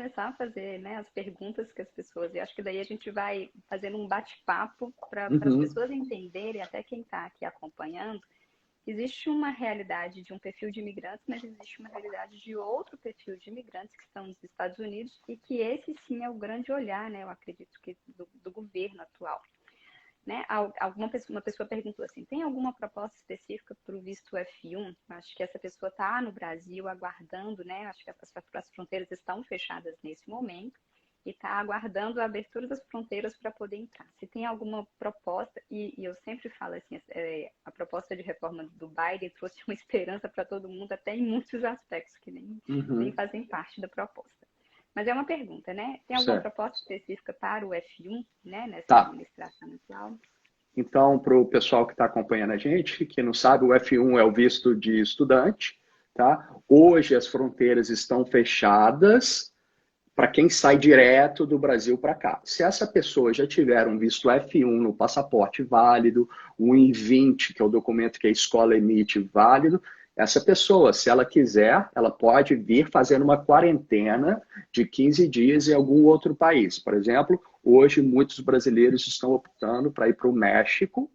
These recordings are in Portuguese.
começar a fazer, né, as perguntas que as pessoas... E acho que daí a gente vai fazendo um bate-papo para as Uhum. pessoas entenderem, até quem está aqui acompanhando, existe uma realidade de um perfil de imigrantes, mas existe uma realidade de outro perfil de imigrantes que estão nos Estados Unidos e que esse sim é o grande olhar, né, eu acredito que do governo atual. Né? Uma pessoa perguntou assim, tem alguma proposta específica para o visto F1? Acho que essa pessoa está no Brasil aguardando, né? Acho que as fronteiras estão fechadas nesse momento e está aguardando a abertura das fronteiras para poder entrar. Se tem alguma proposta, e eu sempre falo assim, a proposta de reforma do Biden trouxe uma esperança para todo mundo, até em muitos aspectos que nem Uhum. fazem parte da proposta. Mas é uma pergunta, né? Tem alguma Certo. proposta específica para o F1, né, nessa Tá. administração atual? Então, para o pessoal que está acompanhando a gente, que não sabe, o F1 é o visto de estudante, tá? Hoje as fronteiras estão fechadas para quem sai direto do Brasil para cá. Se essa pessoa já tiver um visto F1 no passaporte válido, um I-20, que é o documento que a escola emite válido, essa pessoa, se ela quiser, ela pode vir fazendo uma quarentena de 15 dias em algum outro país. Por exemplo, hoje muitos brasileiros estão optando para ir para o México,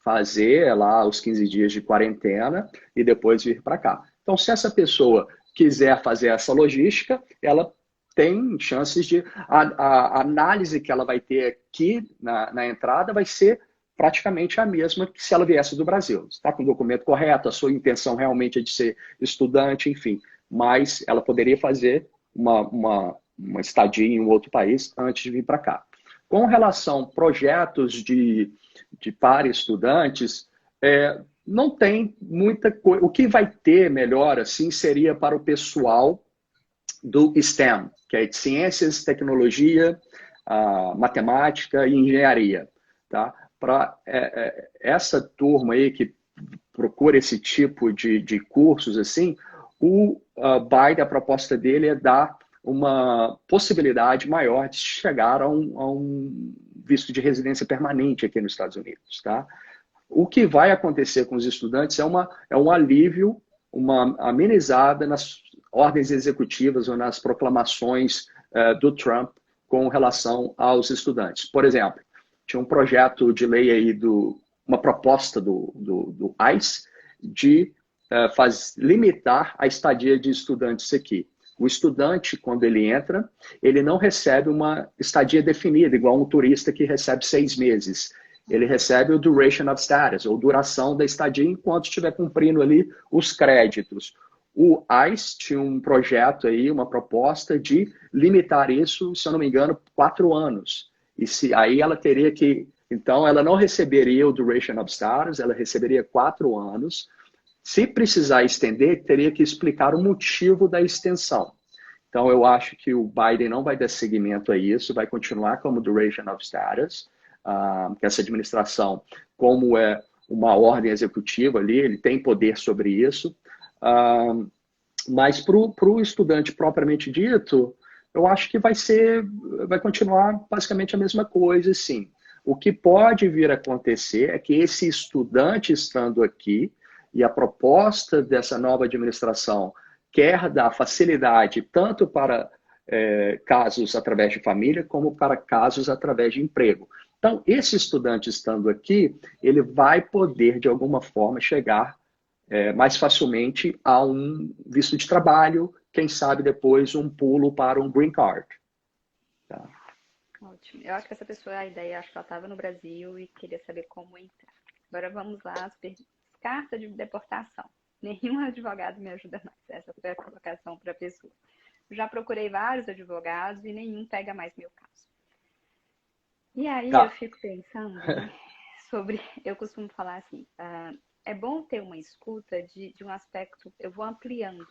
fazer lá os 15 dias de quarentena e depois vir para cá. Então, se essa pessoa quiser fazer essa logística, ela tem chances de... A análise que ela vai ter aqui na entrada vai ser praticamente a mesma que se ela viesse do Brasil. Está com o documento correto, a sua intenção realmente é de ser estudante, enfim. Mas ela poderia fazer uma estadia em um outro país antes de vir para cá. Com relação a projetos para estudantes, não tem muita coisa. O que vai ter melhor assim seria para o pessoal do STEM, que é de ciências, tecnologia, matemática e engenharia. Tá? Para essa turma aí que procura esse tipo de cursos assim, o Biden, a proposta dele é dar uma possibilidade maior de chegar a um visto de residência permanente aqui nos Estados Unidos. Tá? O que vai acontecer com os estudantes é um alívio, uma amenizada nas ordens executivas ou nas proclamações do Trump com relação aos estudantes. Por exemplo, tinha um projeto de lei aí, uma proposta do ICE de limitar a estadia de estudantes aqui. O estudante, quando ele entra, ele não recebe uma estadia definida, igual um turista que recebe 6 meses. Ele recebe o duration of status, ou duração da estadia, enquanto estiver cumprindo ali os créditos. O ICE tinha um projeto aí, uma proposta de limitar isso, se eu não me engano, 4 anos. Aí ela teria que... Então, ela não receberia o duration of status, ela receberia 4 anos. Se precisar estender, teria que explicar o motivo da extensão. Então, eu acho que o Biden não vai dar seguimento a isso, vai continuar como duration of status, que essa administração, como é uma ordem executiva ali, ele tem poder sobre isso. Mas para o estudante propriamente dito, eu acho que vai continuar basicamente a mesma coisa, sim. O que pode vir a acontecer é que esse estudante estando aqui, e a proposta dessa nova administração quer dar facilidade tanto para casos através de família, como para casos através de emprego. Então, esse estudante estando aqui, ele vai poder, de alguma forma, chegar mais facilmente a um visto de trabalho, quem sabe depois um pulo para um green card. Tá? Ótimo. Eu acho que essa pessoa, a ideia, acho que ela estava no Brasil e queria saber como entrar. Agora vamos lá, as perguntas. Carta de deportação. Nenhum advogado me ajuda mais. Essa foi a colocação para a pessoa. Já procurei vários advogados e nenhum pega mais meu caso. E aí eu Tá. fico pensando, né, sobre... Eu costumo falar assim, é bom ter uma escuta de um aspecto, eu vou ampliando,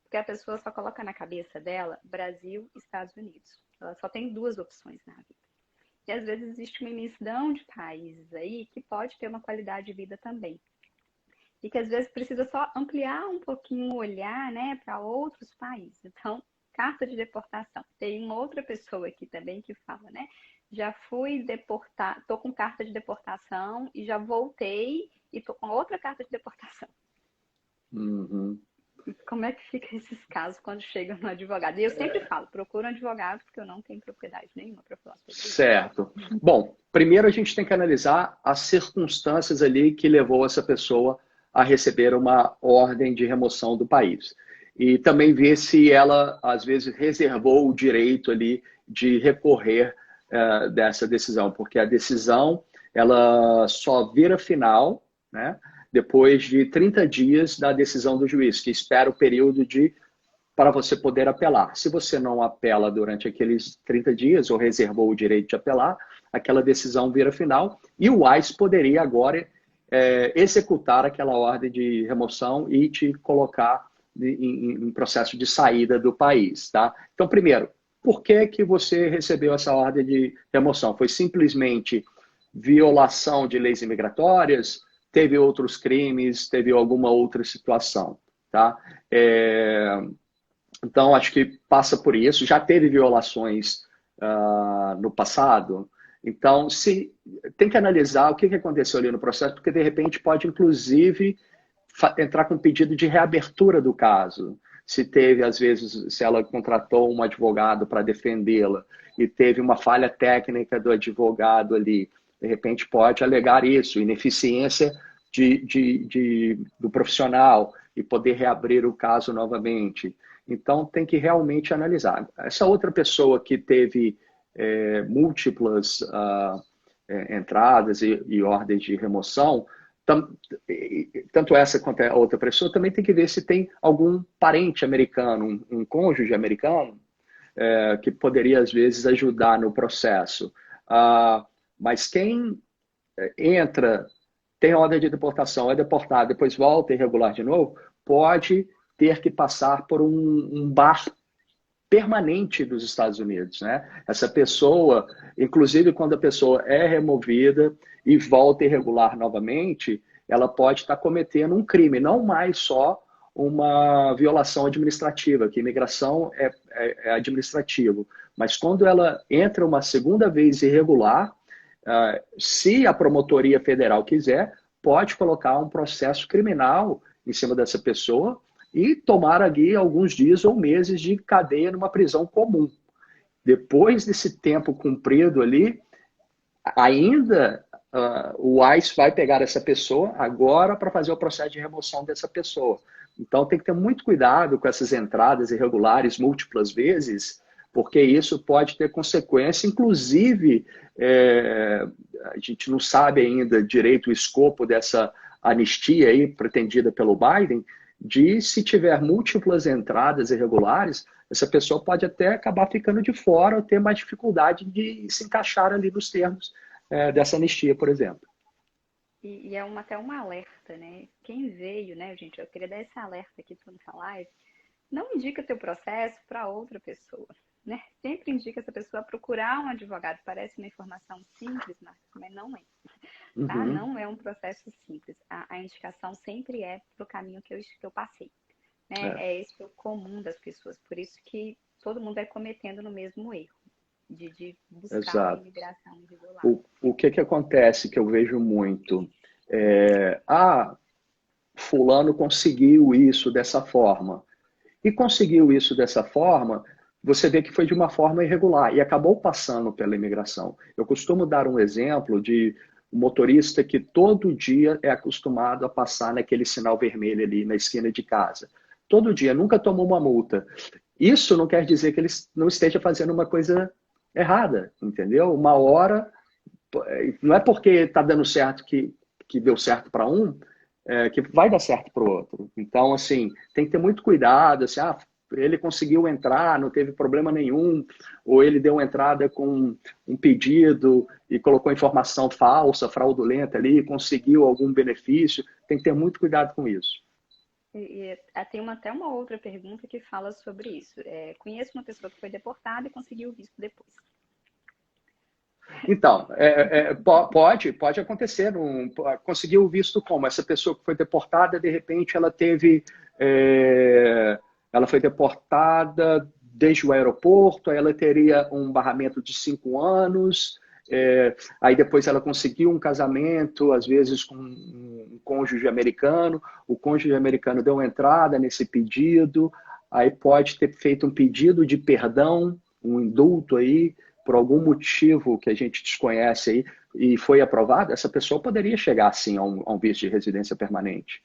porque a pessoa só coloca na cabeça dela Brasil e Estados Unidos. Ela só tem duas opções na vida. E às vezes existe uma imensidão de países aí que pode ter uma qualidade de vida também. E que às vezes precisa só ampliar um pouquinho o olhar, né, para outros países. Então, carta de deportação. Tem uma outra pessoa aqui também que fala, né? Já fui deportar, tô com carta de deportação e já voltei e tô com outra carta de deportação. Uhum. Como é que fica esses casos quando chegam no advogado? E eu sempre falo, procura um advogado, porque eu não tenho propriedade nenhuma para falar sobre isso. Certo. Bom, primeiro a gente tem que analisar as circunstâncias ali que levou essa pessoa a receber uma ordem de remoção do país. E também ver se ela, às vezes, reservou o direito ali de recorrer dessa decisão, porque a decisão ela só vira final, né, depois de 30 dias da decisão do juiz, que espera o período para você poder apelar. Se você não apela durante aqueles 30 dias ou reservou o direito de apelar, aquela decisão vira final e o ICE poderia agora executar aquela ordem de remoção e te colocar em processo de saída do país. Tá? Então, primeiro, por que você recebeu essa ordem de remoção? Foi simplesmente violação de leis imigratórias? Teve outros crimes? Teve alguma outra situação? Tá? Então, acho que passa por isso. Já teve violações no passado. Então, tem que analisar o que aconteceu ali no processo, porque, de repente, pode, inclusive, entrar com pedido de reabertura do caso. Se teve, às vezes, se ela contratou um advogado para defendê-la e teve uma falha técnica do advogado ali, de repente pode alegar isso, ineficiência do profissional e poder reabrir o caso novamente. Então, tem que realmente analisar. Essa outra pessoa que teve múltiplas entradas e ordens de remoção, tanto essa quanto a outra pessoa, também tem que ver se tem algum parente americano, um cônjuge americano, que poderia, às vezes, ajudar no processo. Mas quem entra, tem ordem de deportação, é deportado, depois volta irregular de novo, pode ter que passar por um bar permanente dos Estados Unidos, né? Essa pessoa, inclusive quando a pessoa é removida e volta irregular novamente, ela pode estar cometendo um crime, não mais só uma violação administrativa, que imigração é administrativo, mas quando ela entra uma segunda vez irregular, se a promotoria federal quiser, pode colocar um processo criminal em cima dessa pessoa e tomar ali alguns dias ou meses de cadeia numa prisão comum. Depois desse tempo cumprido ali, ainda o ICE vai pegar essa pessoa agora para fazer o processo de remoção dessa pessoa. Então tem que ter muito cuidado com essas entradas irregulares múltiplas vezes, porque isso pode ter consequência, inclusive a gente não sabe ainda direito o escopo dessa anistia aí pretendida pelo Biden, de se tiver múltiplas entradas irregulares, essa pessoa pode até acabar ficando de fora ou ter mais dificuldade de se encaixar ali nos termos dessa anistia, por exemplo. E é até um alerta, né? Quem veio, né, gente, eu queria dar esse alerta aqui nessa live, não indica teu processo para outra pessoa, né? Sempre indica essa pessoa a procurar um advogado. Parece uma informação simples, mas não é. Tá? Uhum. Não é um processo simples. A indicação sempre é para o caminho que eu passei. Né? É esse o comum das pessoas. Por isso que todo mundo vai cometendo no mesmo erro, de buscar Exato. uma imigração irregular. O que acontece que eu vejo muito? Fulano conseguiu isso dessa forma. E conseguiu isso dessa forma, você vê que foi de uma forma irregular e acabou passando pela imigração. Eu costumo dar um exemplo de um motorista que todo dia é acostumado a passar naquele sinal vermelho ali na esquina de casa. Todo dia, nunca tomou uma multa. Isso não quer dizer que ele não esteja fazendo uma coisa errada, entendeu? Uma hora, não é porque está dando certo que deu certo para um, que vai dar certo para o outro. Então, assim, tem que ter muito cuidado, assim, ele conseguiu entrar, não teve problema nenhum, ou ele deu uma entrada com um pedido e colocou informação falsa, fraudulenta ali, conseguiu algum benefício, tem que ter muito cuidado com isso. E tem até uma outra pergunta que fala sobre isso. Conheço uma pessoa que foi deportada e conseguiu o visto depois. Então, pode acontecer. Conseguiu o visto como? Essa pessoa que foi deportada, de repente, ela foi deportada desde o aeroporto, aí ela teria um barramento de 5 anos, Aí depois ela conseguiu um casamento, às vezes com um cônjuge americano, o cônjuge americano deu entrada nesse pedido, aí pode ter feito um pedido de perdão, um indulto aí, por algum motivo que a gente desconhece aí, e foi aprovado, essa pessoa poderia chegar, sim, a um visto de residência permanente.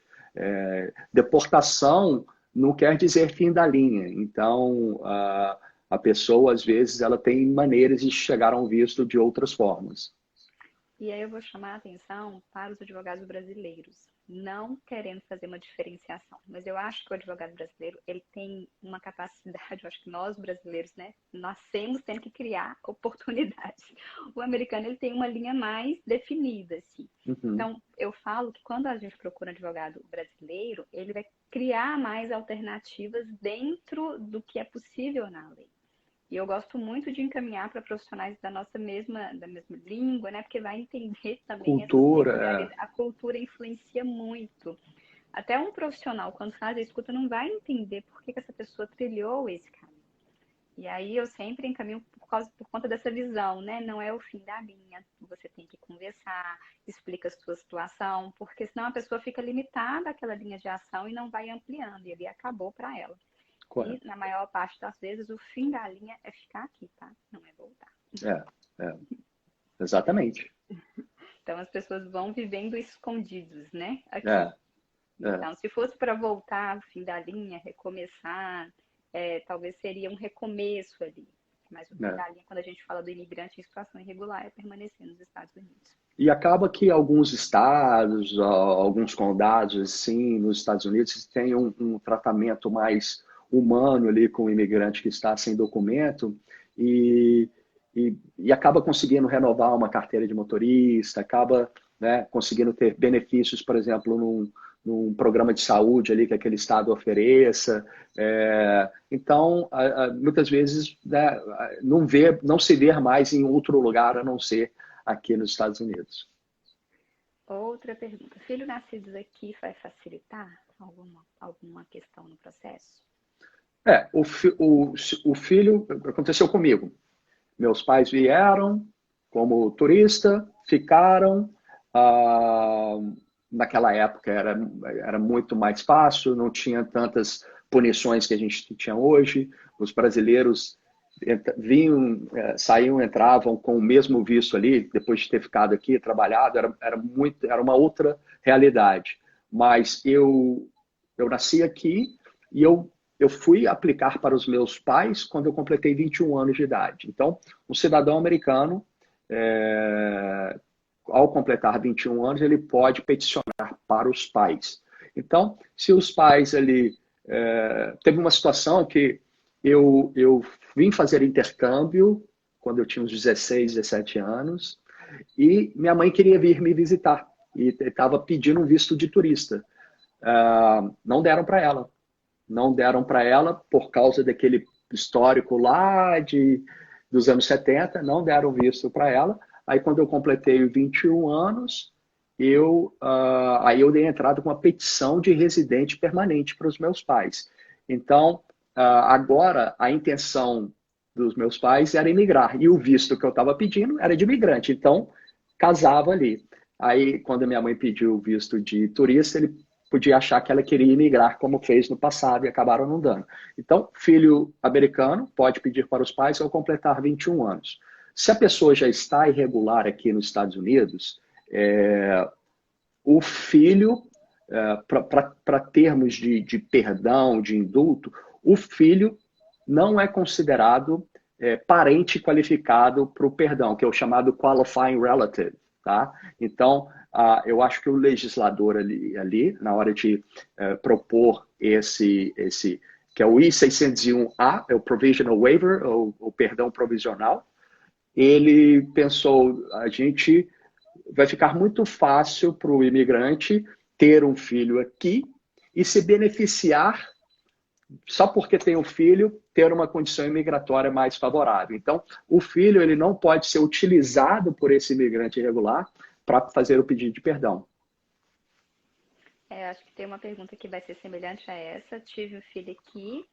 Deportação não quer dizer fim da linha. Então, a pessoa, às vezes, ela tem maneiras de chegar a um visto de outras formas. E aí eu vou chamar a atenção para os advogados brasileiros, não querendo fazer uma diferenciação, mas eu acho que o advogado brasileiro, ele tem uma capacidade, eu acho que nós brasileiros, né, nascemos tendo que criar oportunidades. O americano, ele tem uma linha mais definida, assim. Uhum. Então, eu falo que quando a gente procura um advogado brasileiro, ele vai criar mais alternativas dentro do que é possível na lei. E eu gosto muito de encaminhar para profissionais da mesma língua, né? Porque vai entender também essas Cultura, peculiaridades. A cultura influencia muito. Até um profissional, quando faz a escuta, não vai entender por que essa pessoa trilhou esse caminho. E aí eu sempre encaminho por conta dessa visão, né? Não é o fim da linha. Você tem que conversar, explica a sua situação, porque senão a pessoa fica limitada àquela linha de ação e não vai ampliando. E ali acabou para ela. E, correto. na maior parte das vezes, o fim da linha é ficar aqui, tá? Não é voltar. É, é, exatamente. Então, as pessoas vão vivendo escondidos, né? É, Aqui. é, Então, se fosse para voltar o fim da linha, recomeçar, talvez seria um recomeço ali. Mas o fim é. da linha, quando a gente fala do imigrante em situação irregular, é permanecer nos Estados Unidos. E acaba que alguns estados, alguns condados, assim, nos Estados Unidos, têm um tratamento mais humano ali com o imigrante que está sem documento e, e acaba conseguindo renovar uma carteira de motorista, acaba, né, conseguindo ter benefícios, por exemplo, num programa de saúde ali que aquele estado ofereça. Então, muitas vezes, né, não se ver mais em outro lugar a não ser aqui nos Estados Unidos. Outra pergunta. Filho nascidos aqui vai facilitar alguma questão no processo? O filho aconteceu comigo. Meus pais vieram como turista, ficaram. ah, Naquela época era muito mais fácil, não tinha tantas punições que a gente tinha hoje. Os brasileiros vinham, saíam, entravam com o mesmo visto ali, depois de ter ficado aqui, trabalhado, era uma outra realidade. Mas eu nasci aqui e eu fui aplicar para os meus pais quando eu completei 21 anos de idade. Então, um cidadão americano, ao completar 21 anos, ele pode peticionar para os pais. Então, se os pais ali... teve uma situação que eu vim fazer intercâmbio quando eu tinha uns 16, 17 anos e minha mãe queria vir me visitar e estava pedindo um visto de turista. Não deram para ela. Não deram para ela por causa daquele histórico lá dos anos 70, não deram visto para ela. Aí, quando eu completei 21 anos, aí eu dei entrada com uma petição de residente permanente para os meus pais. Então, agora, a intenção dos meus pais era imigrar, e o visto que eu estava pedindo era de imigrante, então casava ali. Aí, quando minha mãe pediu o visto de turista, ele podia achar que ela queria imigrar, como fez no passado, e acabaram não dando. Então, filho americano pode pedir para os pais ao completar 21 anos. Se a pessoa já está irregular aqui nos Estados Unidos, o filho, para termos de perdão, de indulto, o filho não é considerado parente qualificado para o perdão, que é o chamado qualifying relative. Tá? Então, eu acho que o legislador ali na hora de propor esse, que é o I-601A, é o Provisional Waiver, o perdão provisional, ele pensou, a gente vai ficar muito fácil para o imigrante ter um filho aqui e se beneficiar só porque tem um filho, ter uma condição imigratória mais favorável. Então, o filho ele não pode ser utilizado por esse imigrante irregular para fazer o pedido de perdão. Acho que tem uma pergunta que vai ser semelhante a essa. Tive um filho aqui,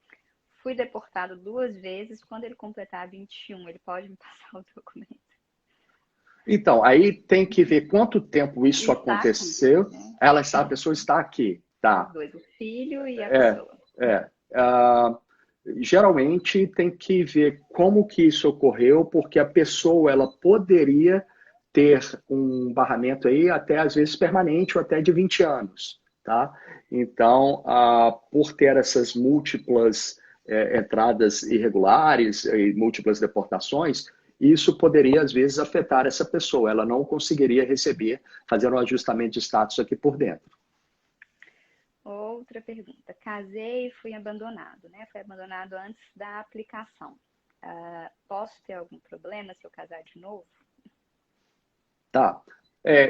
fui deportado 2 vezes. Quando ele completar 21, ele pode me passar o documento? Então, aí tem que ver quanto tempo isso Está aqui, aconteceu. né? A pessoa está aqui, Os tá? dois, o filho e a É, pessoa. é. Ah, geralmente tem que ver como que isso ocorreu, porque a pessoa ela poderia ter um barramento aí até às vezes permanente ou até de 20 anos, tá? Então, por ter essas múltiplas entradas irregulares e múltiplas deportações, isso poderia às vezes afetar essa pessoa. Ela não conseguiria receber, fazer um ajustamento de status aqui por dentro. Outra pergunta. Casei e fui abandonado, né? Foi abandonado antes da aplicação. Posso ter algum problema se eu casar de novo? Tá.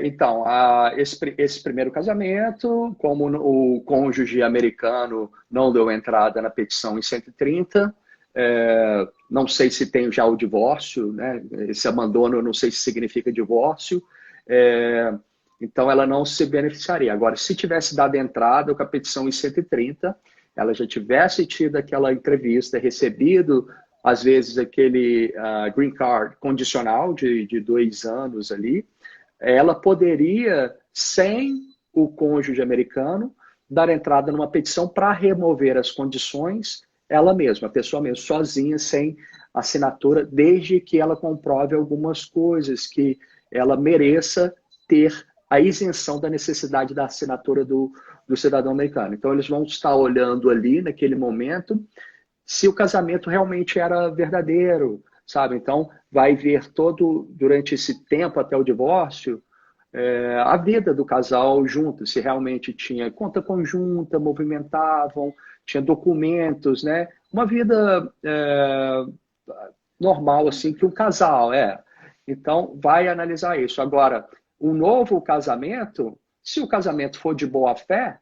Então, esse primeiro casamento, como o cônjuge americano não deu entrada na petição em 130, não sei se tem já o divórcio, né? Esse abandono, eu não sei se significa divórcio, é, então ela não se beneficiaria. Agora, se tivesse dado entrada com a petição em 130, ela já tivesse tido aquela entrevista, recebido, às vezes, aquele green card condicional de 2 anos ali, ela poderia, sem o cônjuge americano, dar entrada numa petição para remover as condições ela mesma, a pessoa mesma, sozinha, sem assinatura, desde que ela comprove algumas coisas que ela mereça ter a isenção da necessidade da assinatura do cidadão americano. Então, eles vão estar olhando ali, naquele momento, se o casamento realmente era verdadeiro, sabe? Então, vai ver todo, durante esse tempo até o divórcio, a vida do casal junto, se realmente tinha conta conjunta, movimentavam, tinha documentos, né? Uma vida normal, assim, que um casal é. Então, vai analisar isso. Agora, um novo casamento, se o casamento for de boa fé,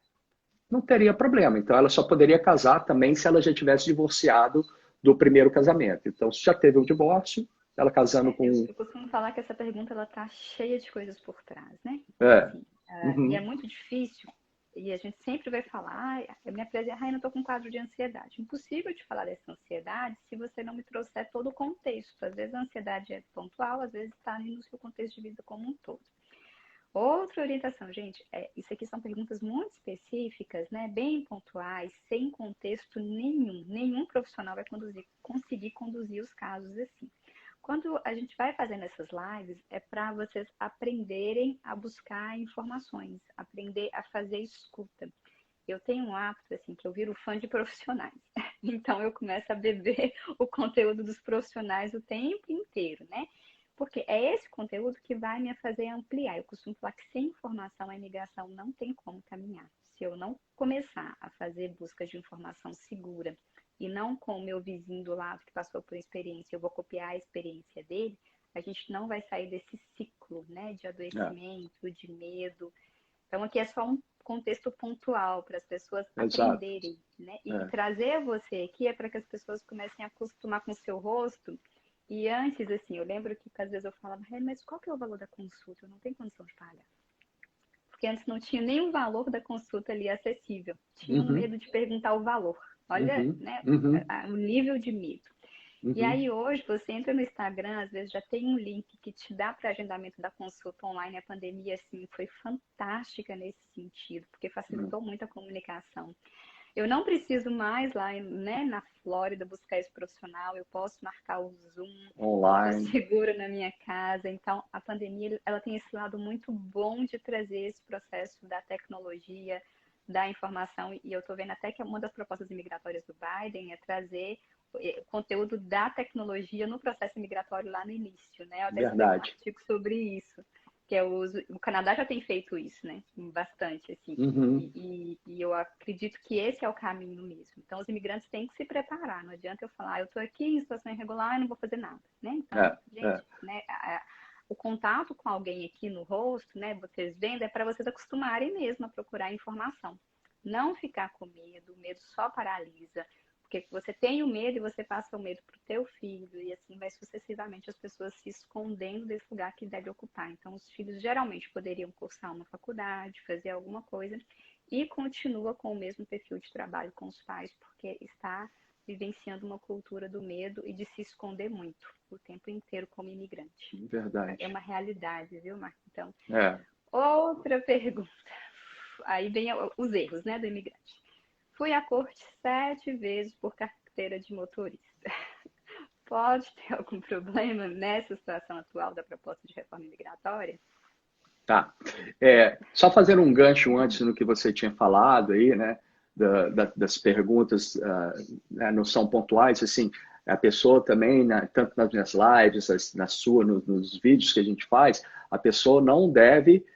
não teria problema. Então, ela só poderia casar também se ela já tivesse divorciado do primeiro casamento. Então, se já teve um divórcio, ela casando com. Eu costumo falar que essa pergunta ela tá cheia de coisas por trás, né? É. Assim, e é Uhum. muito difícil, e a gente sempre vai falar, a minha presença, eu não tô com quadro de ansiedade. Impossível te falar dessa ansiedade se você não me trouxer todo o contexto. Às vezes a ansiedade é pontual, às vezes está no seu contexto de vida como um todo. Outra orientação, gente, isso aqui são perguntas muito específicas, né, bem pontuais, sem contexto nenhum. Nenhum profissional vai conseguir conduzir os casos assim. Quando a gente vai fazendo essas lives, é para vocês aprenderem a buscar informações, aprender a fazer escuta. Eu tenho um hábito, assim, que eu viro fã de profissionais. Então, eu começo a beber o conteúdo dos profissionais o tempo inteiro, né? Porque é esse conteúdo que vai me fazer ampliar. Eu costumo falar que sem informação a imigração não tem como caminhar. Se eu não começar a fazer busca de informação segura e não com o meu vizinho do lado que passou por experiência, eu vou copiar a experiência dele, a gente não vai sair desse ciclo, né, de É, adoecimento, de medo. Então, aqui é só um contexto pontual para as pessoas exato. aprenderem, né? E É. trazer você aqui é para que as pessoas comecem a acostumar com o seu rosto. E antes, assim, eu lembro que às vezes eu falava, mas qual que é o valor da consulta? Eu não tenho condição de pagar. Porque antes não tinha nem o valor da consulta ali acessível. Tinha um Uhum. medo de perguntar o valor. Olha, Uhum. né, Uhum. o nível de medo. E Uhum. aí hoje você entra no Instagram, às vezes já tem um link que te dá para agendamento da consulta online. A pandemia assim foi fantástica nesse sentido, porque Uhum. facilitou muito a comunicação. Eu não preciso mais lá, né, na Flórida buscar esse profissional, eu posso marcar o Zoom, eu estou Online. segura na minha casa. Então, a pandemia ela tem esse lado muito bom de trazer esse processo da tecnologia, da informação, e eu estou vendo até que uma das propostas imigratórias do Biden é trazer conteúdo da tecnologia no processo migratório lá no início, né? Eu até escrevi um Verdade. artigo sobre isso, que é o Canadá já tem feito isso, né? Bastante, assim. Uhum. E eu acredito que esse é o caminho mesmo. Então, os imigrantes têm que se preparar. Não adianta eu falar, eu estou aqui em situação irregular e não vou fazer nada, né? Então, É, gente, é, né? O contato com alguém aqui no rosto, né? Vocês vendo, é para vocês acostumarem mesmo a procurar informação. Não ficar com medo, o medo só paralisa. Porque você tem o medo e você passa o medo para o teu filho, e assim vai sucessivamente as pessoas se escondendo desse lugar que deve ocupar. Então, os filhos geralmente poderiam cursar uma faculdade, fazer alguma coisa, e continua com o mesmo perfil de trabalho com os pais, porque está vivenciando uma cultura do medo e de se esconder muito o tempo inteiro como imigrante. Verdade. É uma realidade, viu, Marco? Então, É. outra pergunta. Aí vem os erros, né, do imigrante. Fui à corte 7 vezes por carteira de motorista. Pode ter algum problema nessa situação atual da proposta de reforma imigratória? Tá. Só fazendo um gancho antes no que você tinha falado aí, né? Das perguntas né, não são pontuais, assim, a pessoa também, né, tanto nas minhas lives, na sua, nos vídeos que a gente faz, a pessoa não deve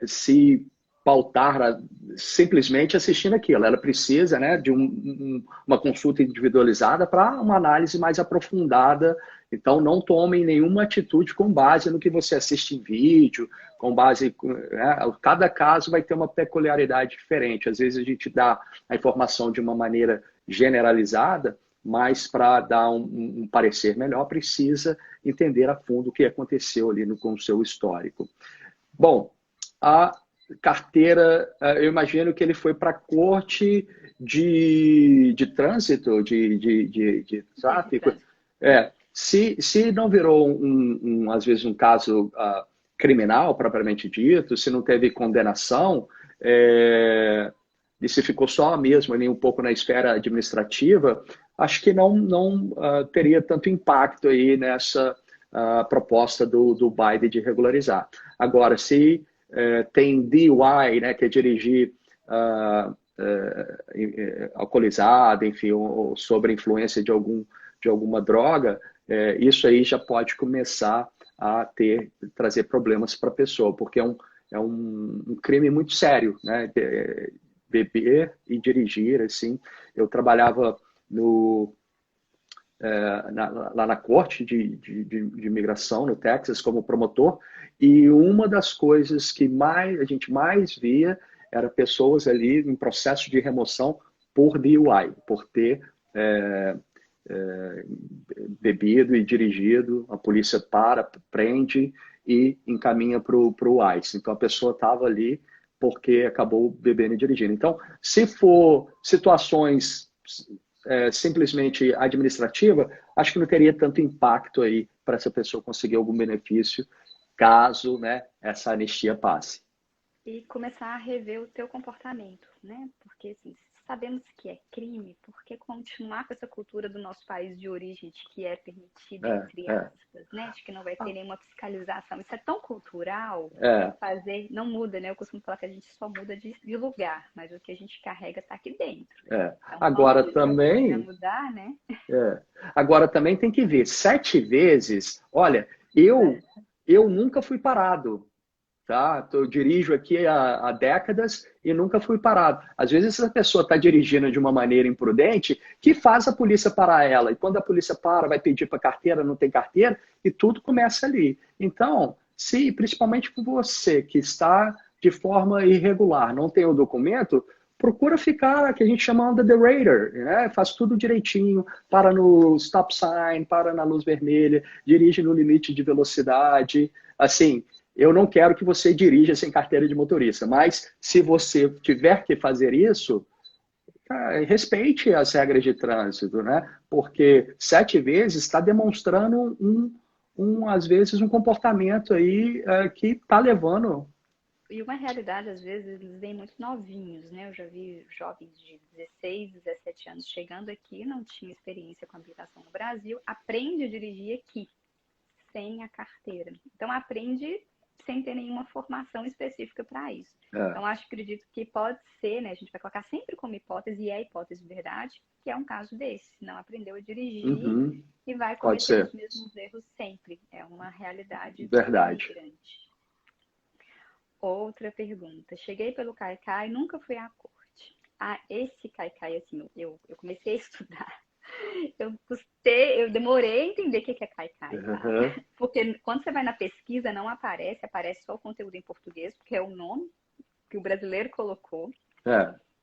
se pautar simplesmente assistindo aquilo. Ela precisa, né, de uma consulta individualizada para uma análise mais aprofundada. Então, não tomem nenhuma atitude com base no que você assiste em vídeo, com base, né, cada caso vai ter uma peculiaridade diferente. Às vezes a gente dá a informação de uma maneira generalizada, mas para dar um parecer melhor, precisa entender a fundo o que aconteceu ali com o seu histórico. Bom, a carteira, eu imagino que ele foi para a corte de trânsito, de tráfico. Se não virou, às vezes, um caso criminal, propriamente dito, se não teve condenação, e se ficou só mesmo ali um pouco na esfera administrativa, acho que não teria tanto impacto aí nessa proposta do Biden de regularizar. Agora, se tem DUI, né, que é dirigir alcoolizado, enfim, ou sob influência de alguma droga, isso aí já pode começar a trazer problemas para a pessoa, porque é um crime muito sério, né? Beber e dirigir, assim. Eu trabalhava lá na corte de imigração no Texas como promotor, e uma das coisas que a gente mais via era pessoas ali em processo de remoção por DUI, por ter bebido e dirigido, a polícia prende e encaminha para o ICE. Então a pessoa estava ali porque acabou bebendo e dirigindo. Então, se for situações simplesmente administrativa, acho que não teria tanto impacto aí para essa pessoa conseguir algum benefício, caso, né, essa anistia passe. E começar a rever o teu comportamento, né? Porque, assim, sabemos que é crime, por que continuar com essa cultura do nosso país de origem, de que é permitida, entre aspas, né? De que não vai ter nenhuma fiscalização. Isso é tão cultural, não muda, né? Eu costumo falar que a gente só muda de lugar, mas o que a gente carrega está aqui dentro. Então, agora também mudar, né? Agora também tem que ver, 7 vezes, olha, eu nunca fui parado. Tá? Eu dirijo aqui há décadas e nunca fui parado. Às vezes essa pessoa está dirigindo de uma maneira imprudente que faz a polícia parar ela. E quando a polícia para, vai pedir para carteira, não tem carteira, e tudo começa ali. Então, se principalmente você que está de forma irregular, não tem o documento, procura ficar, que a gente chama under the radar, né? Faz tudo direitinho, para no stop sign, para na luz vermelha, dirige no limite de velocidade, assim. Eu não quero que você dirija sem carteira de motorista, mas se você tiver que fazer isso, respeite as regras de trânsito, né? Porque 7 vezes está demonstrando às vezes, um comportamento aí que está levando. E uma realidade, às vezes, eles vêm muito novinhos, né? Eu já vi jovens de 16, 17 anos chegando aqui, não tinha experiência com habilitação no Brasil, aprende a dirigir aqui, sem a carteira. Então, aprende sem ter nenhuma formação específica para isso. Então, acredito que pode ser, né? A gente vai colocar sempre como hipótese, e é hipótese de verdade, que é um caso desse. Não aprendeu a dirigir e vai cometer os mesmos erros sempre. É uma realidade do imigrante. Outra pergunta. Cheguei pelo Caicai e nunca fui à corte. Esse Caicai, assim, eu comecei a estudar. Eu demorei a entender o que é Caicai. Porque quando você vai na pesquisa, não aparece só o conteúdo em português, porque é o nome que o brasileiro colocou.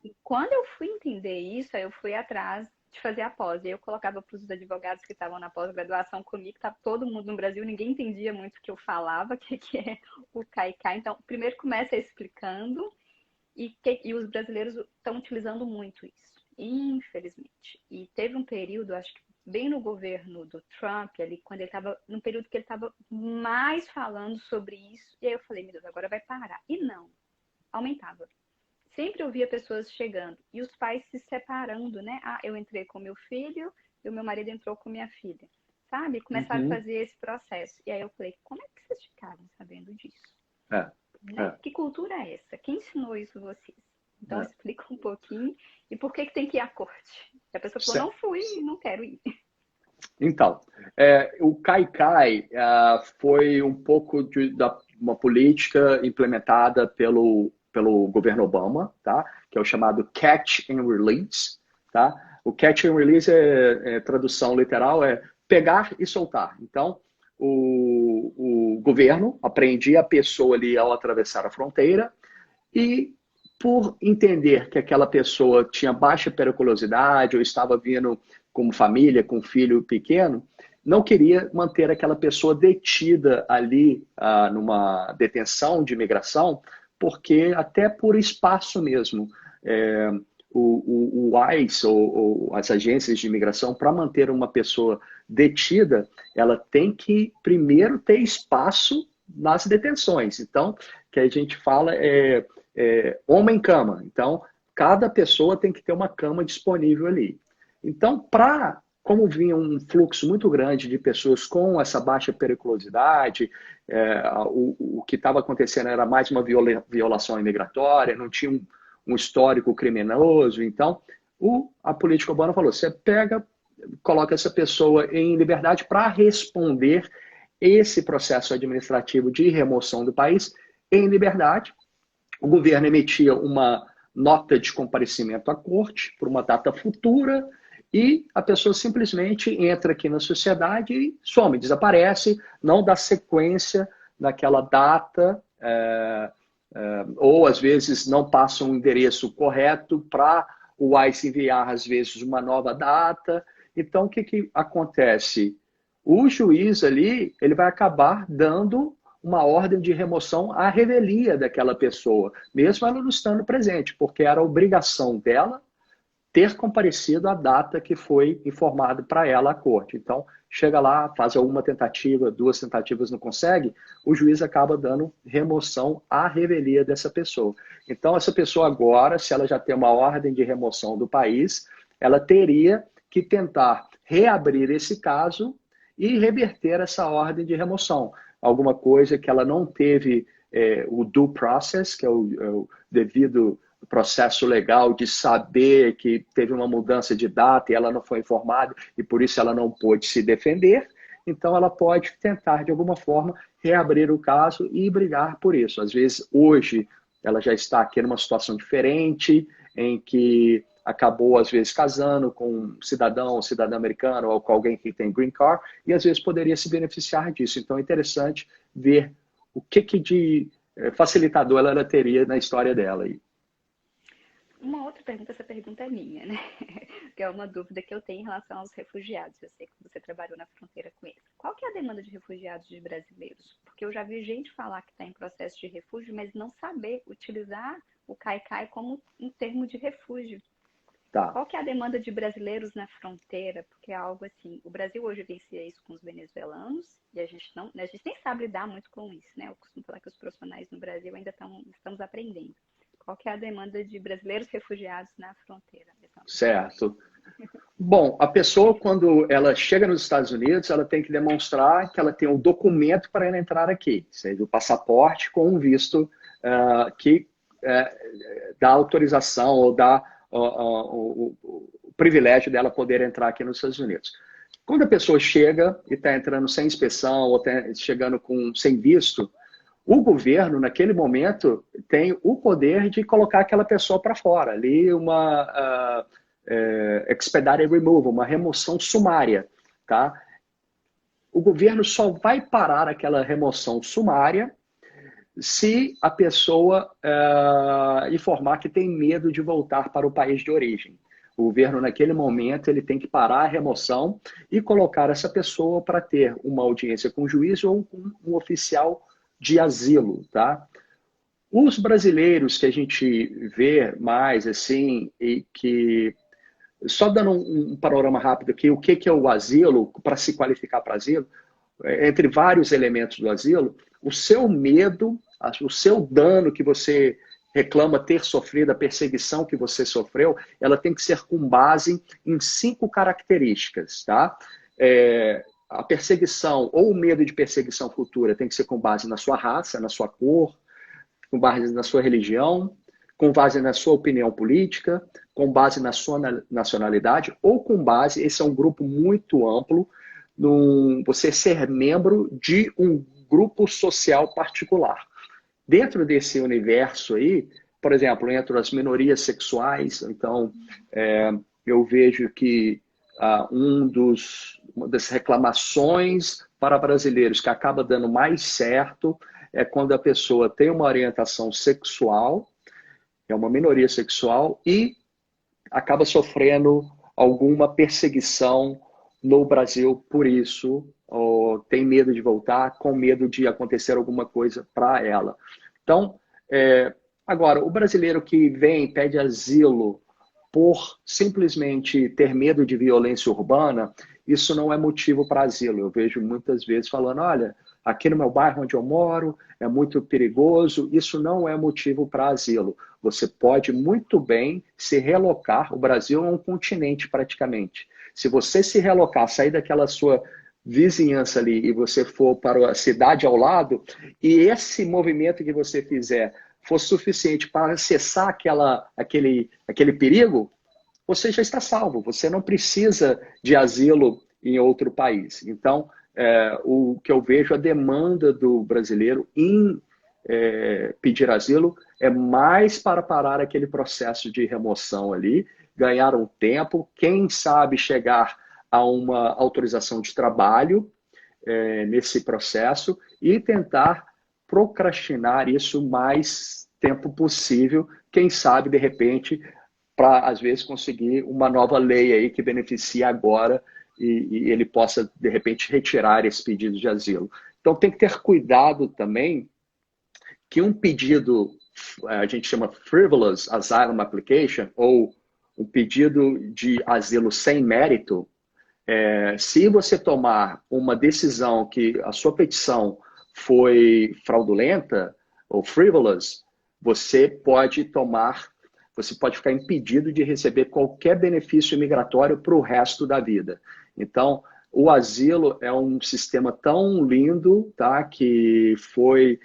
E quando eu fui entender isso, aí eu fui atrás de fazer a pós. E eu colocava para os advogados que estavam na pós-graduação comigo, estava todo mundo no Brasil, ninguém entendia muito o que eu falava, o que é o Caicai. Então, primeiro começa explicando, e os brasileiros estão utilizando muito isso. infelizmente. E teve um período, acho que bem no governo do Trump, ali, quando ele estava, num período que ele estava mais falando sobre isso, e aí eu falei, meu Deus, agora vai parar. E não, aumentava. Sempre eu via pessoas chegando e os pais se separando, né? Ah, eu entrei com meu filho e o meu marido entrou com minha filha, sabe? Começaram a Uhum. fazer esse processo. E aí eu falei, como é que vocês ficaram sabendo disso? É, Né? é, Que cultura é essa? Quem ensinou isso a vocês? Então é. explica um pouquinho e por que tem que ir à corte. E a pessoa falou, Certo. não fui e não quero ir. Então, o Cai-Cai foi um pouco da uma política implementada pelo governo Obama, tá? Que é o chamado Catch and Release. Tá? O Catch and Release, tradução literal, é pegar e soltar. Então, o governo apreendia a pessoa ali ao atravessar a fronteira e, por entender que aquela pessoa tinha baixa periculosidade ou estava vindo como família, com um filho pequeno, não queria manter aquela pessoa detida ali numa detenção de imigração, porque até por espaço mesmo. O ICE, ou as agências de imigração, para manter uma pessoa detida, ela tem que primeiro ter espaço nas detenções. Então, o que a gente fala homem-cama. Então, cada pessoa tem que ter uma cama disponível ali. Então, como vinha um fluxo muito grande de pessoas com essa baixa periculosidade, o que estava acontecendo era mais uma violação imigratória, não tinha um histórico criminoso. Então, a política urbana falou: você coloca essa pessoa em liberdade para responder esse processo administrativo de remoção do país em liberdade. O governo emitia uma nota de comparecimento à corte por uma data futura e a pessoa simplesmente entra aqui na sociedade e some, desaparece, não dá sequência naquela data, ou às vezes não passa um endereço correto para o ICE enviar, às vezes, uma nova data. Então, o que acontece? O juiz ali, ele vai acabar dando uma ordem de remoção à revelia daquela pessoa, mesmo ela não estando presente, porque era obrigação dela ter comparecido à data que foi informado para ela à corte. Então, chega lá, faz alguma tentativa, 2 tentativas não consegue, o juiz acaba dando remoção à revelia dessa pessoa. Então, essa pessoa agora, se ela já tem uma ordem de remoção do país, ela teria que tentar reabrir esse caso e reverter essa ordem de remoção. Alguma coisa que ela não teve o due process, que é o devido processo legal de saber que teve uma mudança de data e ela não foi informada e por isso ela não pôde se defender. Então ela pode tentar de alguma forma reabrir o caso e brigar por isso. Às vezes hoje ela já está aqui numa situação diferente, em que acabou às vezes casando com um cidadão americano ou com alguém que tem green card e às vezes poderia se beneficiar disso. Então é interessante ver o que de facilitador ela teria na história dela aí. Uma outra pergunta, essa pergunta é minha, né? Que é uma dúvida que eu tenho em relação aos refugiados. Eu sei que você trabalhou na fronteira com eles. Qual que é a demanda de refugiados de brasileiros? Porque eu já vi gente falar que está em processo de refúgio, mas não saber utilizar o Cai-Cai como um termo de refúgio. Tá. Qual que é a demanda de brasileiros na fronteira? Porque é algo assim, o Brasil hoje vivencia isso com os venezuelanos e a gente não, a gente nem sabe lidar muito com isso, né? Eu costumo falar que os profissionais no Brasil ainda estamos aprendendo. Qual que é a demanda de brasileiros refugiados na fronteira? Certo. Bom, a pessoa, quando ela chega nos Estados Unidos, ela tem que demonstrar que ela tem um documento para ela entrar aqui, seja o passaporte com um visto que dá autorização ou dá o privilégio dela poder entrar aqui nos Estados Unidos. Quando a pessoa chega e está entrando sem inspeção ou chegando sem visto, o governo, naquele momento, tem o poder de colocar aquela pessoa para fora. Ali, uma expedited removal, uma remoção sumária. Tá? O governo só vai parar aquela remoção sumária se a pessoa informar que tem medo de voltar para o país de origem. O governo, naquele momento, ele tem que parar a remoção e colocar essa pessoa para ter uma audiência com o juiz ou com um oficial de asilo, tá? Os brasileiros que a gente vê mais, assim, e que só dando um panorama rápido aqui, o que é o asilo, para se qualificar para asilo, entre vários elementos do asilo, o seu medo, o seu dano que você reclama ter sofrido, a perseguição que você sofreu, ela tem que ser com base em 5 características, tá? A perseguição ou o medo de perseguição futura tem que ser com base na sua raça, na sua cor, com base na sua religião, com base na sua opinião política, com base na sua nacionalidade, ou com base, esse é um grupo muito amplo, você ser membro de um grupo social particular. Dentro desse universo aí, por exemplo, entre as minorias sexuais, então, eu vejo que uma das reclamações para brasileiros que acaba dando mais certo é quando a pessoa tem uma orientação sexual, é uma minoria sexual, e acaba sofrendo alguma perseguição no Brasil por isso, ou tem medo de voltar, com medo de acontecer alguma coisa para ela. Então, agora, o brasileiro que vem, pede asilo por simplesmente ter medo de violência urbana, isso não é motivo para asilo. Eu vejo muitas vezes falando, olha, aqui no meu bairro onde eu moro é muito perigoso, isso não é motivo para asilo. Você pode muito bem se relocar, o Brasil é um continente praticamente. Se você se relocar, sair daquela sua vizinhança ali e você for para a cidade ao lado, e esse movimento que você fizer for suficiente para acessar aquele perigo, você já está salvo. Você não precisa de asilo em outro país. Então, o que eu vejo, a demanda do brasileiro em pedir asilo é mais para parar aquele processo de remoção ali, ganhar um tempo, quem sabe chegar a uma autorização de trabalho nesse processo e tentar procrastinar isso o mais tempo possível, quem sabe, de repente, para, às vezes, conseguir uma nova lei aí que beneficie agora e ele possa, de repente, retirar esse pedido de asilo. Então, tem que ter cuidado também que um pedido, a gente chama frivolous asylum application, ou um pedido de asilo sem mérito, se você tomar uma decisão que a sua petição foi fraudulenta ou frivolous, você pode ficar impedido de receber qualquer benefício migratório para o resto da vida. Então, o asilo é um sistema tão lindo, tá, que foi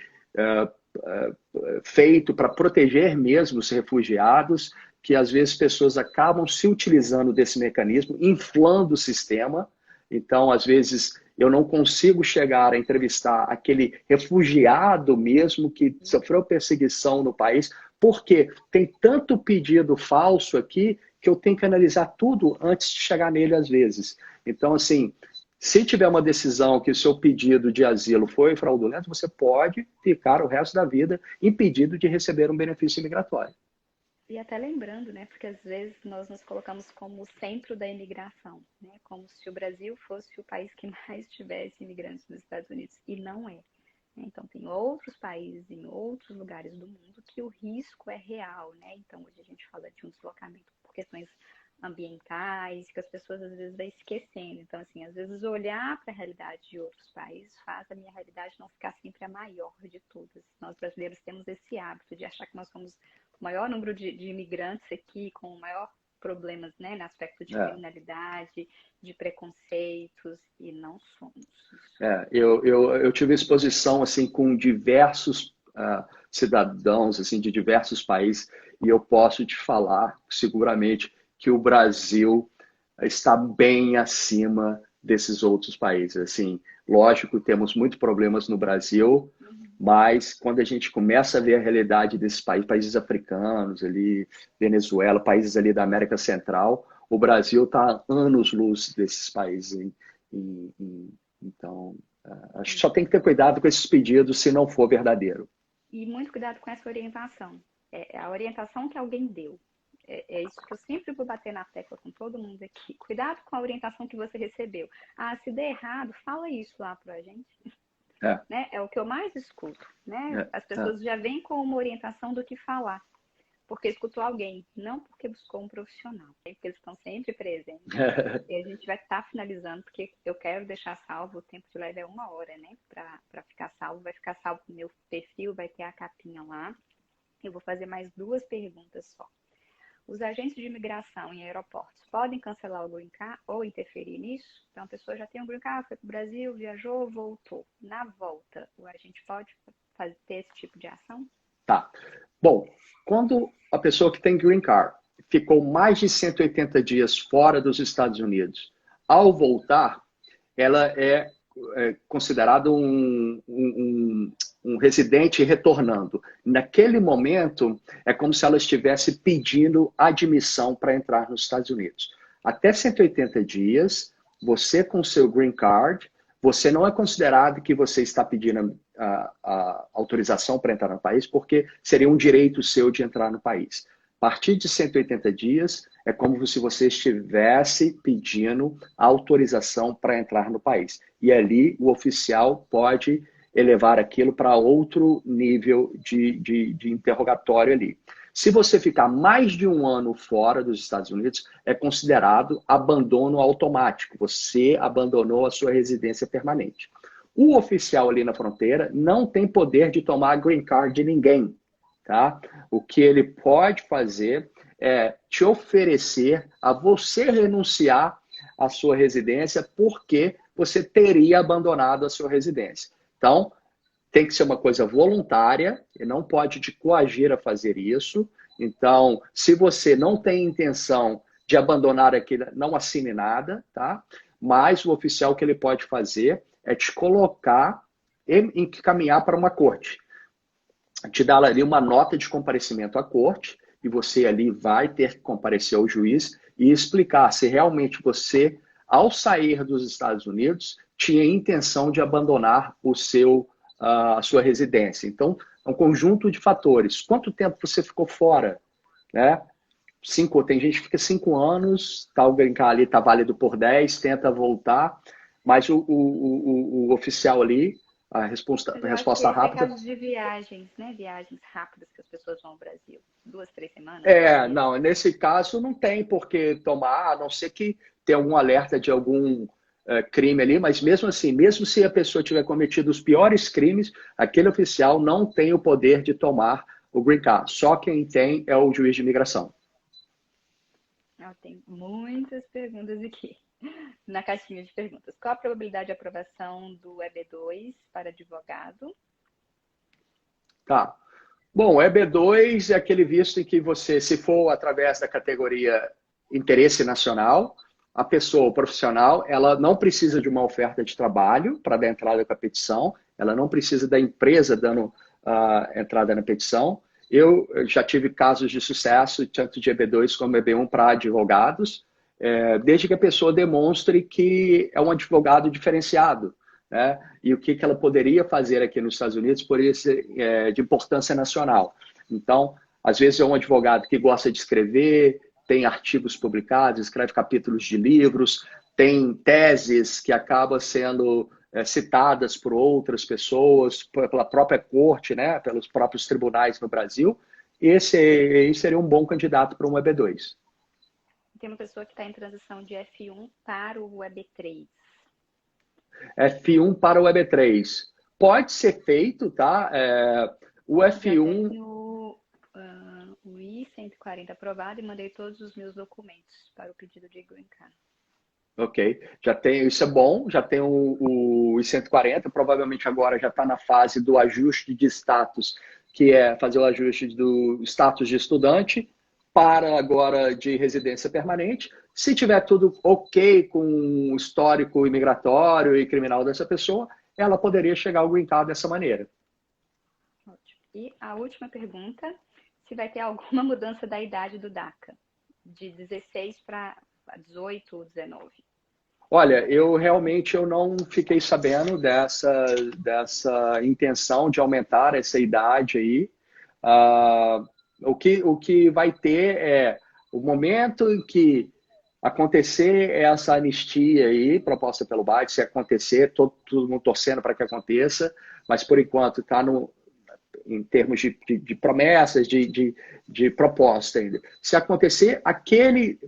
feito para proteger mesmo os refugiados, que às vezes pessoas acabam se utilizando desse mecanismo, inflando o sistema. Então, às vezes, eu não consigo chegar a entrevistar aquele refugiado mesmo que sofreu perseguição no país, porque tem tanto pedido falso aqui que eu tenho que analisar tudo antes de chegar nele às vezes. Então, assim, se tiver uma decisão que o seu pedido de asilo foi fraudulento, você pode ficar o resto da vida impedido de receber um benefício migratório. E até lembrando, né, porque às vezes nós nos colocamos como o centro da imigração, né, como se o Brasil fosse o país que mais tivesse imigrantes nos Estados Unidos, e não é. Então, tem outros países em outros lugares do mundo que o risco é real, né? Então, hoje a gente fala de um deslocamento por questões ambientais, que as pessoas às vezes vão esquecendo. Então, assim, às vezes olhar para a realidade de outros países faz a minha realidade não ficar sempre a maior de todas. Nós brasileiros temos esse hábito de achar que nós somos o maior número de imigrantes aqui, com o maior problemas, né, no aspecto de criminalidade, de preconceitos, e não somos. Eu tive exposição assim com diversos cidadãos assim de diversos países e eu posso te falar seguramente que o Brasil está bem acima desses outros países. Assim, lógico, temos muitos problemas no Brasil, mas quando a gente começa a ver a realidade desses países africanos, ali, Venezuela, países ali da América Central, o Brasil está anos-luz desses países. Então, acho que só tem que ter cuidado com esses pedidos se não for verdadeiro. E muito cuidado com essa orientação. É a orientação que alguém deu. É isso que eu sempre vou bater na tecla com todo mundo aqui. Cuidado com a orientação que você recebeu. Ah, se der errado, fala isso lá pra gente. Né? É o que eu mais escuto. Né? As pessoas já vêm com uma orientação do que falar. porque escutou alguém, não porque buscou um profissional, porque eles estão sempre presentes. E a gente vai estar finalizando, porque eu quero deixar salvo, o tempo de live é 1 hora, né? Para ficar salvo, vai ficar salvo no meu perfil, vai ter a capinha lá. Eu vou fazer mais 2 perguntas só. Os agentes de imigração em aeroportos podem cancelar o Green Card ou interferir nisso? Então, a pessoa já tem um Green Card, foi para o Brasil, viajou, voltou. Na volta, o agente pode ter esse tipo de ação? Tá. Bom, quando a pessoa que tem Green Card ficou mais de 180 dias fora dos Estados Unidos, ao voltar, ela é considerada um residente retornando. Naquele momento, é como se ela estivesse pedindo admissão para entrar nos Estados Unidos. Até 180 dias, você com seu Green Card, você não é considerado que você está pedindo a autorização para entrar no país, porque seria um direito seu de entrar no país. A partir de 180 dias, é como se você estivesse pedindo autorização para entrar no país. E ali o oficial pode elevar aquilo para outro nível de interrogatório ali. Se você ficar mais de 1 ano fora dos Estados Unidos, é considerado abandono automático. Você abandonou a sua residência permanente. O oficial ali na fronteira não tem poder de tomar a green card de ninguém. Tá? O que ele pode fazer é te oferecer a você renunciar à sua residência porque você teria abandonado a sua residência. Então, tem que ser uma coisa voluntária, e não pode te coagir a fazer isso. Então, se você não tem intenção de abandonar aquilo, não assine nada, tá? Mas o oficial que ele pode fazer é te colocar e encaminhar para uma corte. Te dar ali uma nota de comparecimento à corte, e você ali vai ter que comparecer ao juiz e explicar se realmente você, ao sair dos Estados Unidos, tinha intenção de abandonar a sua residência. Então, é um conjunto de fatores. Quanto tempo você ficou fora? Né? Tem gente que fica 5 anos, tá, o Green Card ali está válido por 10, tenta voltar, mas o oficial ali, a resposta rápida... É casos de viagens, né? Viagens rápidas que as pessoas vão ao Brasil. 2, 3 semanas. Não, nesse caso não tem por que tomar, a não ser que tenha algum alerta de algum crime ali, mas mesmo assim, mesmo se a pessoa tiver cometido os piores crimes, aquele oficial não tem o poder de tomar o Green Card. Só quem tem é o juiz de imigração. Tem muitas perguntas aqui na caixinha de perguntas. Qual a probabilidade de aprovação do EB2 para advogado? Tá. Bom, o EB2 é aquele visto em que você, se for através da categoria interesse nacional, a pessoa, o profissional, ela não precisa de uma oferta de trabalho para dar entrada com a petição, ela não precisa da empresa dando entrada na petição. Eu já tive casos de sucesso, tanto de EB2 como EB1 para advogados, desde que a pessoa demonstre que é um advogado diferenciado, né? E o que ela poderia fazer aqui nos Estados Unidos poderia ser de importância nacional. Então, às vezes é um advogado que gosta de escrever, tem artigos publicados, escreve capítulos de livros, tem teses que acabam sendo citadas por outras pessoas, pela própria corte, né, pelos próprios tribunais no Brasil. Esse seria um bom candidato para um EB2. Tem uma pessoa que está em transição de F1 para o EB3. F1 para o EB3. Pode ser feito, tá? O F1... O I-140 aprovado e mandei todos os meus documentos para o pedido de Green Card. Ok, já tem, isso é bom, já tem o I-140, provavelmente agora já está na fase do ajuste de status, que é fazer o ajuste do status de estudante para agora de residência permanente. Se tiver tudo ok com o histórico imigratório e criminal dessa pessoa, ela poderia chegar ao Green Card dessa maneira. Ótimo. E a última pergunta, se vai ter alguma mudança da idade do DACA, de 16 para 18 ou 19? Olha, eu não fiquei sabendo dessa intenção de aumentar essa idade aí. O que vai ter é o momento em que acontecer essa anistia aí, proposta pelo Biden, se acontecer, todo mundo torcendo para que aconteça, mas por enquanto está em termos de promessas, de proposta ainda. Se acontecer, aquele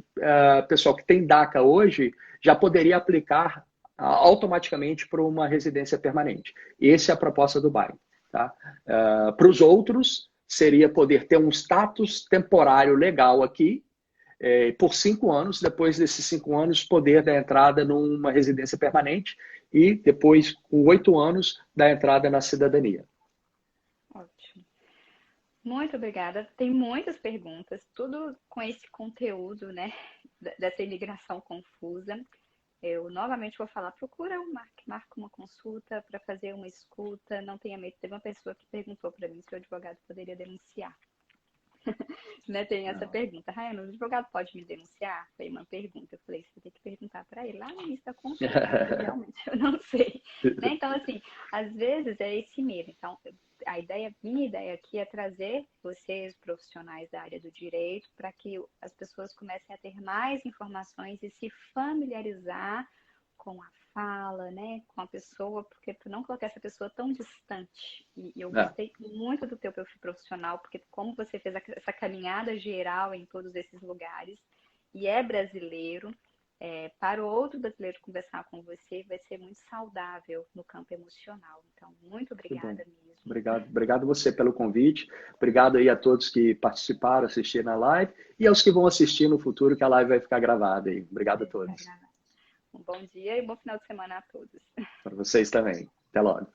pessoal que tem DACA hoje já poderia aplicar automaticamente para uma residência permanente. Essa é a proposta do Biden. Tá? Para os outros, seria poder ter um status temporário legal aqui, por 5 anos, depois desses 5 anos, poder dar entrada numa residência permanente e depois, com 8 anos, dar entrada na cidadania. Ótimo. Muito obrigada. Tem muitas perguntas, tudo com esse conteúdo, né, dessa imigração confusa. Eu novamente vou falar, procura o Mark, marca uma consulta para fazer uma escuta, não tenha medo. Teve uma pessoa que perguntou para mim se o advogado poderia denunciar. Né, tem essa pergunta. Raiana, o advogado pode me denunciar? Foi uma pergunta. Eu falei, você tem que perguntar para ele lá no início da consulta. Realmente, eu não sei. Né? Então, assim, às vezes é esse medo. Então, minha ideia aqui é trazer vocês, profissionais da área do direito, para que as pessoas comecem a ter mais informações e se familiarizar com a fala, né, com a pessoa, porque tu não colocar essa pessoa tão distante. E eu gostei muito do teu perfil profissional, porque como você fez essa caminhada geral em todos esses lugares, e é brasileiro, para o outro brasileiro conversar com você, vai ser muito saudável no campo emocional. Então, muito obrigada mesmo. Obrigado você pelo convite. Obrigado aí a todos que participaram, assistiram a live, e aos que vão assistir no futuro, que a live vai ficar gravada aí. Obrigado a todos. Um bom dia e bom final de semana a todos. Para vocês também. Até logo.